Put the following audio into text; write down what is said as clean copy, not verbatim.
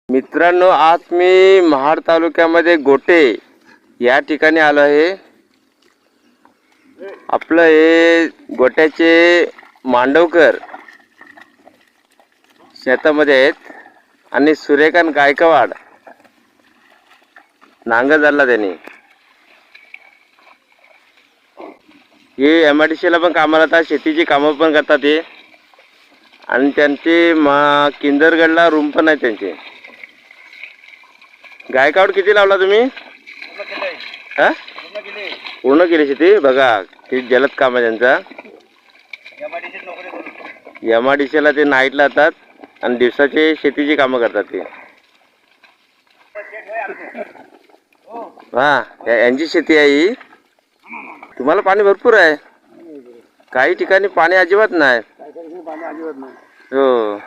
मित्रांनो, आज मी महाड तालुक्यामध्ये गोटे या ठिकाणी आलो आहे. आपलं हे गोट्याचे मांडवकर शेतामध्ये आहेत आणि सूर्यकांत गायकवाड नांगर धरला त्यांनी. हे MIDCला पण कामाला येतात, शेतीची कामं पण करतात हे. आणि त्यांचे किंदरगडला रूम पण आहे त्यांचे. गायकवाड किती लावला तुम्ही? हा, पूर्ण केली शेती. बघा किती जलद काम आहे त्यांचा. MIDCला ते नाईटला येतात आणि दिवसाचे शेतीची कामं करतात ते. हा, यांची शेती आहे ही. तुम्हाला पाणी भरपूर आहे, काही ठिकाणी पाणी अजिबात नाही. हो.